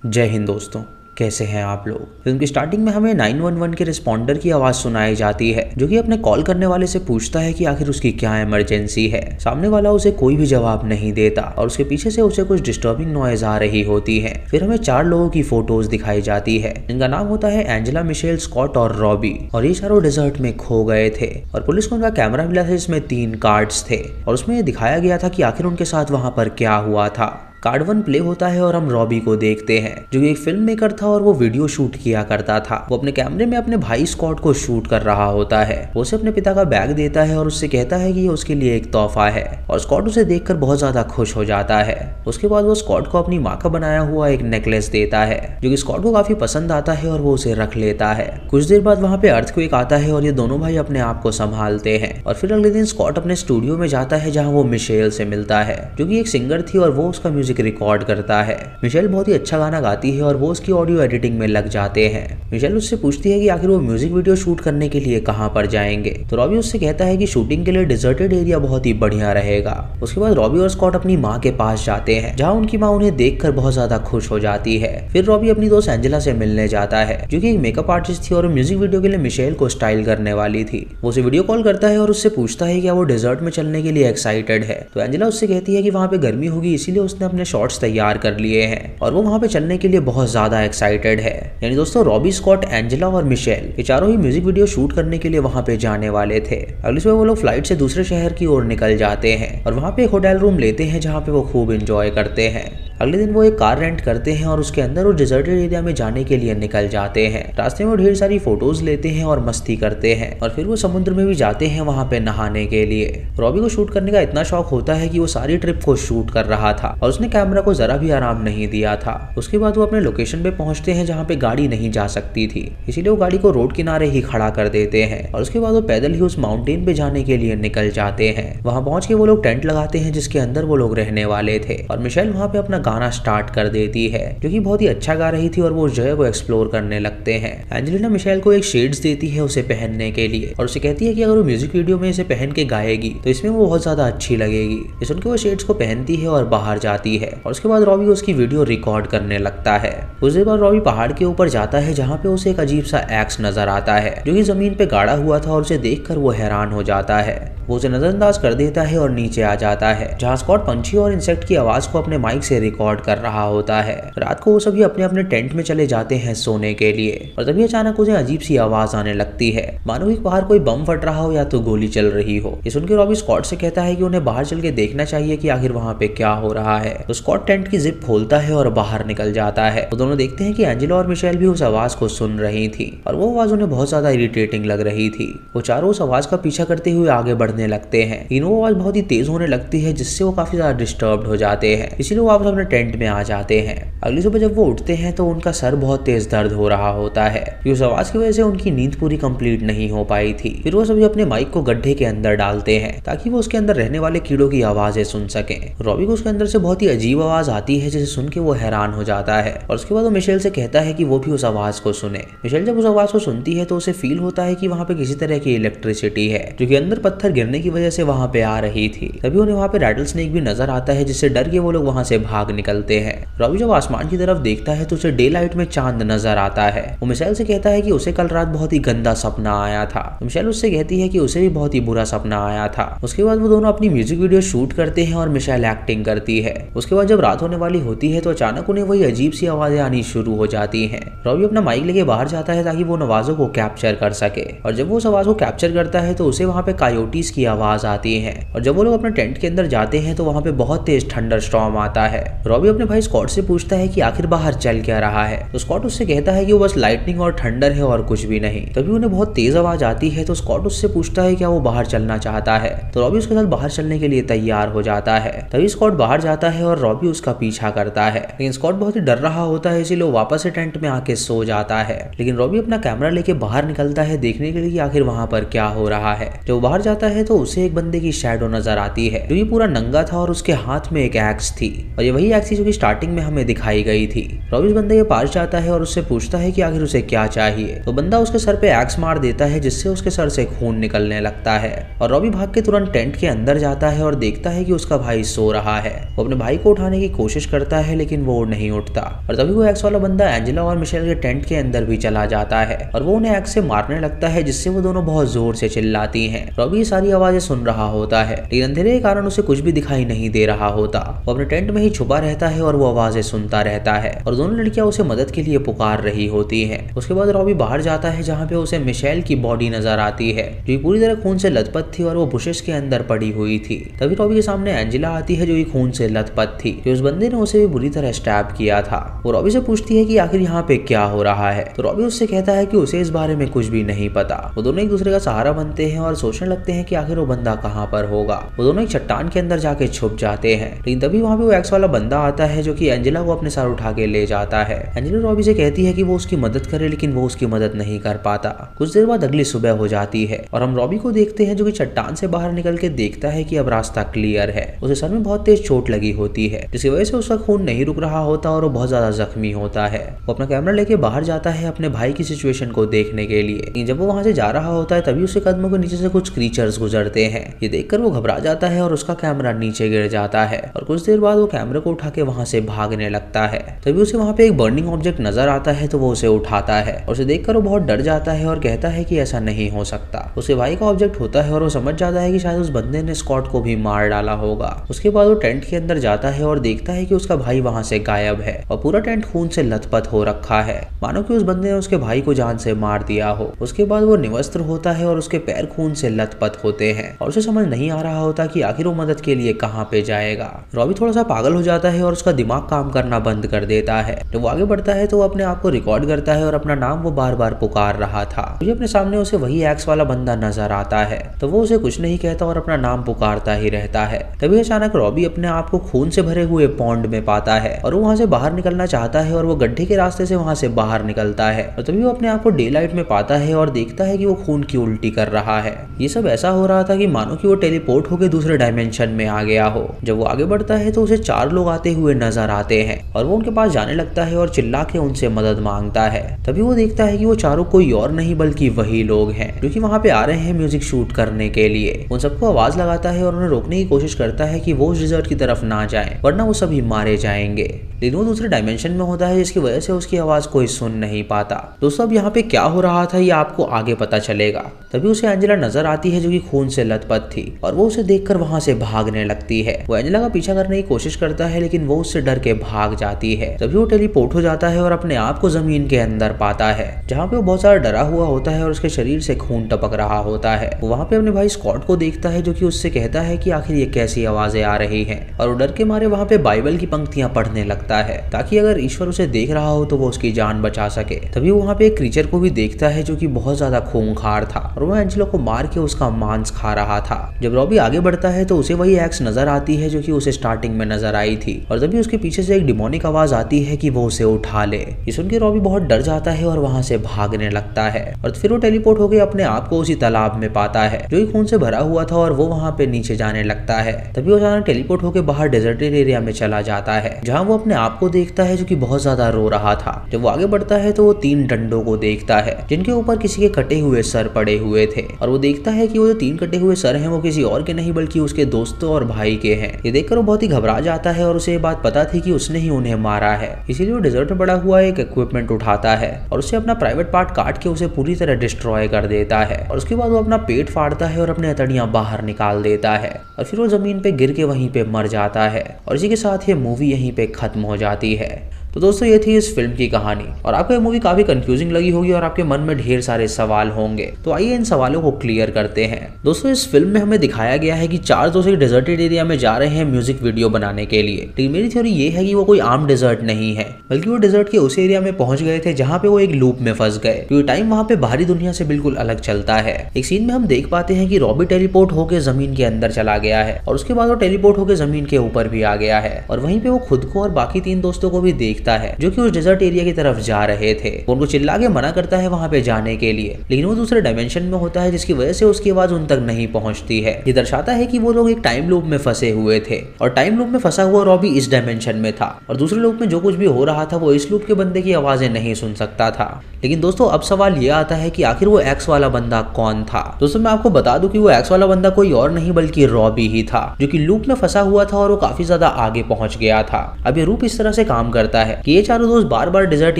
जय हिंद दोस्तों, कैसे हैं आप लोग। फिल्म की स्टार्टिंग में हमें 911 के रिस्पॉन्डर की आवाज़ सुनाई जाती है, जो कि अपने कॉल करने वाले से पूछता है कि आखिर उसकी क्या इमरजेंसी है। सामने वाला उसे कोई भी जवाब नहीं देता और उसके पीछे से उसे कुछ डिस्टर्बिंग नॉइज आ रही होती है। फिर हमें 4 लोगों की फोटोज दिखाई जाती है, जिनका नाम होता है एंजेला, मिशेल, स्कॉट और रॉबी। और ये चारों डेजर्ट में खो गए थे और पुलिस को उनका कैमरा मिला था, जिसमें 3 कार्ड्स थे और उसमें दिखाया गया था कि आखिर उनके साथ वहां पर क्या हुआ था। कार्ड 1 प्ले होता है और हम रॉबी को देखते हैं, जो कि एक फिल्म मेकर था और वो वीडियो शूट किया करता था। वो अपने कैमरे में अपने भाई स्कॉट को शूट कर रहा होता है। वो उसे अपने पिता का बैग देता है और उससे कहता है कि ये उसके लिए एक तोहफा है और स्कॉट उसे देखकर बहुत ज्यादा खुश हो जाता है। उसके बाद वो स्कॉट को अपनी माँ का बनाया हुआ एक नेकलेस देता है, जो कि स्कॉट को काफी पसंद आता है और वो उसे रख लेता है। कुछ देर बाद वहाँ पे अर्थक्वेक आता है और ये दोनों भाई अपने आप को संभालते हैं। और फिर अगले दिन स्कॉट अपने स्टूडियो में जाता है, जहाँ वो मिशेल से मिलता है, जो कि एक सिंगर थी और वो उसका म्यूजिक रिकॉर्ड करता है। मिशेल बहुत ही अच्छा गाना गाती है और वो उसकी ऑडियो एडिटिंग में लग जाते हैं। मिशेल उससे पूछती है कि आखिर वो म्यूजिक वीडियो शूट करने के लिए कहां पर जाएंगे, तो रॉबी उससे कहता है कि शूटिंग के लिए डिजर्टेड एरिया बहुत ही बढ़िया रहेगा। उसके बाद रॉबी और स्कॉट अपनी माँ के पास जाते हैं, जहाँ उनकी माँ उन्हें देखकर बहुत ज्यादा खुश हो जाती है। फिर रॉबी अपनी दोस्त एंजेला से मिलने जाता है, जो कि एक मेकअप आर्टिस्ट थी और म्यूजिक वीडियो के लिए मिशेल को स्टाइल करने वाली थी। वो उसे वीडियो कॉल करता है और उससे पूछता है कि क्या वो डेजर्ट में चलने के लिए एक्साइटेड है। तो एंजेला उससे कहती है कि वहाँ पे गर्मी होगी, इसीलिए उसने अपने शॉर्ट्स तैयार कर लिए हैं और वो वहाँ पे चलने के लिए बहुत ज्यादा एक्साइटेड है। यानी दोस्तों, रॉबी, स्कॉट, एंजेला और मिशेल ये चारों ही म्यूजिक वीडियो शूट करने के लिए वहाँ पे जाने वाले थे। अगले सुबह वो लोग फ्लाइट से दूसरे शहर की ओर निकल जाते हैं और वहाँ पे एक होटल रूम लेते हैं, जहाँ पे वो खूब इंजॉय करते हैं। अगले दिन वो एक कार रेंट करते हैं और उसके अंदर वो डिजर्टेड एरिया में जाने के लिए निकल जाते हैं। रास्ते में वो ढेर सारी फोटोज लेते हैं और मस्ती करते हैं और फिर वो समुद्र में भी जाते हैं वहाँ पे नहाने के लिए। रॉबी को शूट करने का इतना शौक होता है कि वो सारी ट्रिप को शूट कर रहा था और उसने कैमरा को जरा भी आराम नहीं दिया था। उसके बाद वो अपने लोकेशन पे पहुंचते हैं, जहाँ पे गाड़ी नहीं जा सकती थी, इसीलिए वो गाड़ी को रोड किनारे ही खड़ा कर देते हैं और उसके बाद वो पैदल ही उस माउंटेन पे जाने के लिए निकल जाते हैं। वहाँ पहुंच के वो लोग टेंट लगाते हैं, जिसके अंदर वो लोग रहने वाले थे और मिशेल वहाँ पे अपना गाना स्टार्ट कर देती है, जो कि बहुत ही अच्छा गा रही थी और वो उस जगह को एक्सप्लोर करने लगते हैं। एंजेलिना मिशेल को एक शेड्स देती है उसे पहनने के लिए और उसे कहती है कि अगर वो म्यूजिक वीडियो में इसे पहन के गाएगी तो इसमें वो बहुत ज्यादा अच्छी लगेगी। ये सुनकर वो शेड्स को पहनती है और बाहर जाती है और उसके बाद रॉबी उसकी वीडियो रिकॉर्ड करने लगता है। कुछ देर बाद रॉबी पहाड़ के ऊपर जाता है, जहाँ पे उसे एक अजीब सा एक्स नजर आता है, जो कि जमीन पे गाड़ा हुआ था और उसे देखकर वो हैरान हो जाता है। वो उसे नजरअंदाज कर देता है और नीचे आ जाता है, जहाँ स्कॉट पंछी और इंसेक्ट की आवाज को अपने माइक से रिकॉर्ड कर रहा होता है। रात को वो सभी अपने अपने टेंट में चले जाते हैं सोने के लिए और तभी अचानक उसे अजीब सी आवाज आने लगती है, मानो कि बाहर कोई बम फट रहा हो या तो गोली चल रही हो। ये सुनकर रॉबी स्कॉट से कहता है कि उन्हें बाहर चल के देखना चाहिए कि आखिर वहाँ पे क्या हो रहा है। तो स्कॉट टेंट की जिप खोलता है और बाहर निकल जाता है। वो दोनों देखते हैं कि एंजेला और मिशेल भी उस आवाज को सुन रही थी और वो आवाज उन्हें बहुत ज्यादा इरिटेटिंग लग रही थी। वो चारों उस आवाज का पीछा करते हुए आगे बढ़ने लगते हैं। तीनों आवाज बहुत ही तेज होने लगती है, जिससे वो काफी ज्यादा डिस्टर्ब हो जाते हैं, इसीलिए वो वापस अपने टेंट में आ जाते हैं। अगली सुबह जब वो उठते हैं तो उनका सर बहुत तेज दर्द हो रहा होता है, कि उस आवाज की वजह से उनकी नींद पूरी कंप्लीट नहीं हो पाई थी। फिर वो सभी अपने माइक को गड्ढे के अंदर डालते हैं ताकि वो उसके अंदर रहने वाले कीड़ों की आवाजें सुन सके। रॉबी को उसके अंदर से बहुत ही अजीब आवाज आती है, जिसे सुन के वो हैरान हो जाता है और उसके बाद वो मिशेल से कहता है कि वो भी उस आवाज को सुने। मिशेल जब उस आवाज को सुनती है तो उसे फील होता है कि वहाँ पे किसी तरह की इलेक्ट्रिसिटी है, जो कि अंदर पत्थर गिरने की वजह से वहाँ पे आ रही थी। तभी उन्हें वहाँ पे रैटल स्नेक भी नजर आता है, जिससे डर के वो लोग वहाँ से भाग निकलते हैं। रॉबी जब आसमान की तरफ देखता है तो उसे डे लाइट में चांद नजर आता है। वो मिशेल से कहता है कि उसे कल रात बहुत ही गंदा सपना आया था। तो मिशेल उससे कहती है कि उसे भी बहुत ही बुरा सपना आया था। उसके बाद वो दोनों अपनी म्यूजिक वीडियो शूट करते हैं और मिशेल एक्टिंग करती है। उसके बाद जब रात होने वाली होती है तो अचानक उन्हें वही अजीब सी आवाजें आनी शुरू हो जाती हैं। रॉबी अपना माइक लेके बाहर जाता है ताकि वो आवाजों को कैप्चर कर सके और जब वो उस आवाज को कैप्चर करता है तो उसे वहाँ पे कायोटीज की आवाज आती है और जब वो लोग अपने टेंट के अंदर जाते हैं तो वहाँ पे बहुत तेज थंडर स्टॉर्म आता है। रॉबी अपने भाई स्कॉट से पूछता है कि आखिर बाहर चल क्या रहा है, तो स्कॉट उससे कहता है कि वो बस लाइटनिंग और थंडर है और कुछ भी नहीं। तभी उन्हें बहुत तेज आवाज आती है तो स्कॉट उससे पूछता है क्या वो बाहर चलना चाहता है, तो रॉबी उसके साथ बाहर चलने के लिए तैयार हो जाता है। तभी स्कॉट बाहर जाता है और रॉबी उसका पीछा करता है, लेकिन स्कॉट बहुत ही डर रहा होता है, इसीलिए वो वापस से टेंट में आके सो जाता है। लेकिन रॉबी अपना कैमरा लेके बाहर निकलता है देखने के लिए कि आखिर वहाँ पर क्या हो रहा है। जब बाहर जाता है तो उसे एक बंदे की शैडो नजर आती है, जो कि पूरा नंगा था और उसके हाथ में एक एक्स थी और ये वही एक्स थी जो कि स्टार्टिंग में हमें दिखाई गई थी। रॉबी उस बंदे के पास जाता है और उससे पूछता है कि आखिर उसे क्या चाहिए, तो बंदा उसके सर पे एक्स मार देता है, जिससे उसके सर से खून निकलने लगता है और रॉबी भाग के तुरंत टेंट के अंदर जाता है और देखता है कि उसका भाई सो रहा है। वो अपने भाई को उठाने की कोशिश करता है लेकिन वो नहीं उठता। और तभी वो एक्स वाला बंदा एंजेला और मिशेल के टेंट के अंदर भी चला जाता है और वो उन्हें एक्स से मारने लगता है, जिससे वो दोनों बहुत जोर से चिल्लाती हैं। रॉबी ये सारी आवाजें सुन रहा होता है लेकिन अंधेरे के कारण उसे कुछ भी दिखाई नहीं दे रहा होता। वो अपने टेंट में ही छुपा रहता है और वो आवाजें सुनता रहता है और दोनों लड़कियां उसे मदद के लिए पुकार रही होती हैं। उसके बाद रॉबी बाहर जाता है जहाँ पे उसे मिशेल की बॉडी नजर आती है जो पूरी तरह खून से लथपथ थी और वो बुशेस के अंदर पड़ी हुई थी। तभी रॉबी के सामने एंजेला आती है जो कि खून से लथपथ थी, कि उस बंदे ने उसे भी बुरी तरह स्टैब किया था। वो रॉबी से पूछती है कि आखिर यहाँ पे क्या हो रहा है, तो रॉबी उससे कहता है कि उसे इस बारे में कुछ भी नहीं पता। वो दोनों एक दूसरे का सहारा बनते हैं और सोचने लगते हैं कि आखिर वो बंदा कहाँ पर होगा। वो दोनों एक चट्टान के अंदर जाके छुप जाते हैं, लेकिन तभी वहाँ पे वो एक्स वाला बंदा आता है जो कि एंजेला को अपने साथ उठा के ले जाता है। एंजेला रॉबी से कहती है कि वो उसकी मदद करे लेकिन वो उसकी मदद नहीं कर पाता। कुछ देर बाद अगली सुबह हो जाती है और हम रॉबी को देखते हैं जो कि चट्टान से बाहर निकल के देखता है कि अब रास्ता क्लियर है। उसे सर में बहुत तेज चोट लगी होती है जिसकी वजह से उसका खून नहीं रुक रहा होता और वो बहुत ज्यादा जख्मी होता है। वो अपना कैमरा लेके बाहर जाता है अपने भाई की सिचुएशन को देखने के लिए, लेकिन जब वो वहां से जा रहा होता है तभी उसके कदमों के नीचे से कुछ क्रीचर्स गुजरते हैं। ये देखकर वो घबरा जाता है और उसका कैमरा नीचे गिर जाता है और कुछ देर बाद वो कैमरे को उठा के वहां से भागने लगता है। तभी उसे वहां पे एक बर्निंग ऑब्जेक्ट नजर आता है तो वो उसे उठाता है और उसे देखकर वो बहुत डर जाता है और कहता है कि ऐसा नहीं हो सकता। उसके भाई का ऑब्जेक्ट होता है और वो समझ जाता है कि शायद उस बंदे ने स्कॉट को भी मार डाला होगा। उसके बाद वो टेंट के अंदर जाता है और देखता है कि उसका भाई वहां से गायब है और पूरा टेंट खून से लथपथ हो रखा है, मानो कि उस बंदे ने उसके भाई को जान से मार दिया हो। उसके बाद वो निवस्त्र होता है और उसके पैर खून से लथपथ होते हैं और उसे समझ नहीं आ रहा होता कि आखिर वो मदद के लिए कहाँ पे जाएगा। रॉबी थोड़ा सा पागल हो जाता है और उसका दिमाग काम करना बंद कर देता है। जब वो आगे बढ़ता है तो वो अपने आप को रिकॉर्ड करता है और अपना नाम वो बार बार पुकार रहा था। मुझे अपने सामने उसे वही एक्स वाला बंदा नजर आता है तो वो उसे कुछ नहीं कहता और अपना नाम पुकारता ही रहता है। तभी अचानक रॉबी अपने आप को खून से भरे हुए पॉन्ड में पाता है और वो वहां से बाहर निकलना चाहता है और वो गड्ढे के रास्ते से वहां से बाहर निकलता है और तभी वो अपने आप को डे लाइट में पाता है और देखता है कि वो खून की उल्टी कर रहा है। ये सब ऐसा हो रहा था कि मानो कि वो टेलीपोर्ट होकर दूसरे डायमेंशन में आ गया हो। जब वो आगे बढ़ता है तो उसे 4 लोग आते हुए नजर आते हैं और वो उनके पास जाने लगता है और चिल्ला के उनसे मदद मांगता है। तभी वो देखता है कि वो चारों कोई और नहीं बल्कि वही लोग हैं जो कि वहां पे आ रहे हैं म्यूजिक शूट करने के लिए। उन सबको आवाज लगाता है और उन्हें रोकने की कोशिश करता है कि वो उस डिजर्ट की तरफ ना जाएं वरना वो सभी मारे जाएंगे, लेकिन वो दूसरे डायमेंशन में होता है जिसकी वजह से उसकी आवाज कोई सुन नहीं पाता। दोस्तों अब यहाँ पे क्या हो रहा था ये आपको आगे पता चलेगा। तभी उसे एंजेला नजर आती है जो कि खून से लथपथ थी और वो उसे देखकर वहां से भागने लगती है। वो एंजेला का पीछा करने की कोशिश करता है लेकिन वो उससे डर के भाग जाती है। तभी वो टेलीपोर्ट हो जाता है और अपने आप को जमीन के अंदर पाता है जहाँ पे वो बहुत सारा डरा हुआ होता है और उसके शरीर से खून टपक रहा होता है। वो वहाँ पे अपने भाई स्कॉट को देखता है जो कि उससे कहता है कि आखिर ये कैसी आवाजें आ रही हैं और वो डर के मारे वहाँ पे बाइबल की पंक्तियां पढ़ने लगता है ताकि अगर ईश्वर उसे देख रहा हो तो वो उसकी जान बचा सके। तभी वो वहाँ पे एक क्रीचर को भी देखता है जो कि बहुत ज्यादा खूंखार था और वो एंजेला को मार के उसका मांस खा रहा था। जब रॉबी आगे बढ़ता है तो उसे वही एक्स नजर आती है जो कि उसे स्टार्टिंग में नजर आई थी और तभी उसके पीछे से एक डिमोनिक आवाज आती है कि वो उसे उठा ले। ये सुन के रॉबी बहुत डर जाता है और वहां से भागने लगता है और फिर वो टेलीपोर्ट होकर अपने आप को उसी तालाब में पाता है जो कि खून से भरा हुआ था और वो वहां पे नीचे जाने लगता है। तभी वो अचानक टेलीपोर्ट होकर बाहर डेजर्टेड एरिया में चला जाता है जहाँ वो अपने आप को देखता है जो कि बहुत ज्यादा रो रहा था। जब वो आगे बढ़ता है तो वो 3 डंडों को देखता है जिनके ऊपर किसी के कटे हुए सर पड़े हुए थे और वो देखता है कि वो जो 3 कटे हुए सर हैं वो किसी और के नहीं बल्कि उसके दोस्तों और भाई के हैं। ये देखकर वो बहुत ही घबरा जाता है और उसे ये बात पता थी कि उसने ही उन्हें मारा है, इसीलिए वो डेजर्ट में पड़ा हुआ एक इक्विपमेंट उठाता है और उसे अपना प्राइवेट पार्ट काट के उसे पूरी तरह डिस्ट्रॉय कर देता है और उसके बाद वो अपना पेट फाड़ता है और अपने हथेलियां बाहर निकाल देता है और फिर वो जमीन पे गिर के वहीं पे मर जाता है और इसी के साथ ये मूवी यहीं पे खत्म हो जाती है। तो दोस्तों ये थी इस फिल्म की कहानी और आपको ये मूवी काफी कंफ्यूजिंग लगी होगी और आपके मन में ढेर सारे सवाल होंगे, तो आइए इन सवालों को क्लियर करते हैं। दोस्तों इस फिल्म में हमें दिखाया गया है कि 4 दोस्त एक डेजर्टेड एरिया में जा रहे हैं म्यूजिक वीडियो बनाने के लिए, लेकिन मेरी थ्योरी ये है कि वो कोई आम डेजर्ट नहीं है बल्कि वो डेजर्ट के उस एरिया में पहुंच गए थे जहाँ पे वो एक लूप में फंस गए क्योंकि टाइम वहाँ पे बाहरी दुनिया से बिल्कुल अलग चलता है। एक सीन में हम देख पाते हैं कि रॉबी टेलीपोर्ट होकर जमीन के अंदर चला गया है और उसके बाद वो टेलीपोर्ट होकर जमीन के ऊपर भी आ गया है और वहीं पे वो खुद को और बाकी 3 दोस्तों को भी देखता देखता है जो कि उस डेजर्ट एरिया की तरफ जा रहे थे। वो उनको चिल्ला के मना करता है वहां पे जाने के लिए, लेकिन वो दूसरे डायमेंशन में होता है जिसकी वजह से उसकी आवाज उन तक नहीं पहुंचती है। ये दर्शाता है कि वो लोग एक टाइम लूप में फंसे हुए थे और टाइम लूप में फंसा हुआ रॉबी इस डायमेंशन में था और दूसरे लूप में जो कुछ भी हो रहा था वो इस लूप के बंदे की आवाजें नहीं सुन सकता था। लेकिन दोस्तों अब सवाल ये आता है कि आखिर वो एक्स वाला बंदा कौन था। दोस्तों मैं आपको बता दूं कि वो एक्स वाला बंदा कोई और नहीं बल्कि रॉबी ही था, जो कि लूप में फंसा हुआ था और वो काफी ज्यादा आगे पहुंच गया था। अब ये लूप इस तरह से काम करता है कि ये चारों दोस्त बार बार डेजर्ट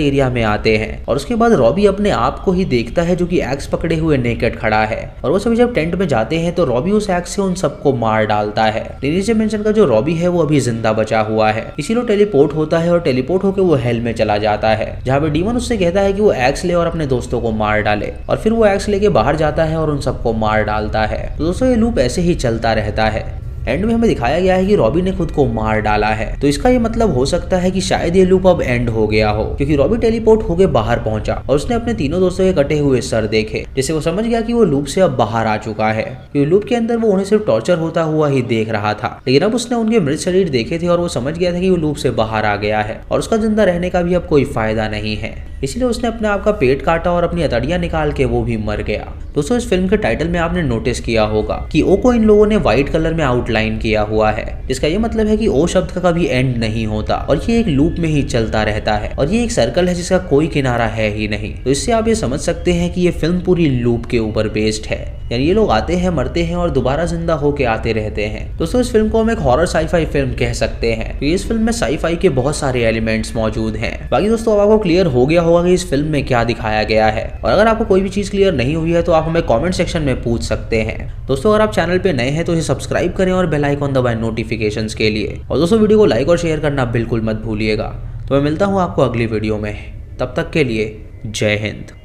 एरिया में आते हैं और उसके बाद रॉबी अपने आप को ही देखता है जो कि एक्स पकड़े हुए नेकेड खड़ा है और वो सभी जब टेंट में जाते हैं तो रॉबी उस एक्स से उन सबको मार डालता है। लेकिन डायमेंशन का जो रॉबी है वो अभी जिंदा बचा हुआ है, इसीलिए टेलीपोर्ट होता है और टेलीपोर्ट होकर वो हेल में चला जाता है, जहाँ पे डीमन उससे कहता है कि वो एक्स ले और अपने दोस्तों को मार डाले और फिर वो एक्स लेके बाहर जाता है और उन सबको मार डालता है। तो दोस्तों ये लूप ऐसे ही चलता रहता है। एंड में हमें दिखाया गया है कि रॉबी ने खुद को मार डाला है, तो इसका ये मतलब हो सकता है कि शायद ये लूप अब एंड हो गया हो, क्योंकि रॉबी टेलीपोर्ट होके बाहर पहुंचा और उसने अपने तीनों दोस्तों के कटे हुए सर देखे, जिससे वो समझ गया कि वो लूप से अब बाहर आ चुका है, क्योंकि लूप के अंदर वो उन्हें सिर्फ टॉर्चर होता हुआ ही देख रहा था। लेकिन अब उसने उनके मृत शरीर देखे थे और वो समझ गया था कि वो लूप से बाहर आ गया है और उसका जिंदा रहने का भी अब कोई फायदा नहीं है, इसलिए उसने अपने आप का पेट काटा और अपनी हथेलियां निकाल के वो भी मर गया। दोस्तों इस फिल्म के टाइटल में आपने नोटिस किया होगा कि ओ को इन लोगों ने व्हाइट कलर में आउटलाइन किया हुआ है, जिसका ये मतलब है कि ओ शब्द का कभी एंड नहीं होता और ये एक लूप में ही चलता रहता है और ये एक सर्कल है जिसका कोई किनारा है ही नहीं। तो इससे आप ये समझ सकते हैं कि ये फिल्म पूरी लूप के ऊपर बेस्ड है, यानी ये लोग आते हैं, मरते हैं और दोबारा जिंदा होके आते रहते हैं। दोस्तों इस फिल्म को हम एक हॉरर साईफाई फिल्म कह सकते हैं, तो इस फिल्म में साईफाई के बहुत सारे एलिमेंट्स मौजूद हैं। बाकी दोस्तों अब आपको क्लियर हो गया होगा कि इस फिल्म में क्या दिखाया गया है, और अगर आपको कोई भी चीज क्लियर नहीं हुई है तो आप हमें कमेंट सेक्शन में पूछ सकते हैं। दोस्तों अगर आप चैनल पे नए हैं तो इसे सब्सक्राइब करें और बेल आइकन दबाएं नोटिफिकेशंस के लिए, और दोस्तों वीडियो को लाइक और शेयर करना बिल्कुल मत भूलिएगा। तो मैं मिलता हूँ आपको अगली वीडियो में, तब तक के लिए जय हिंद।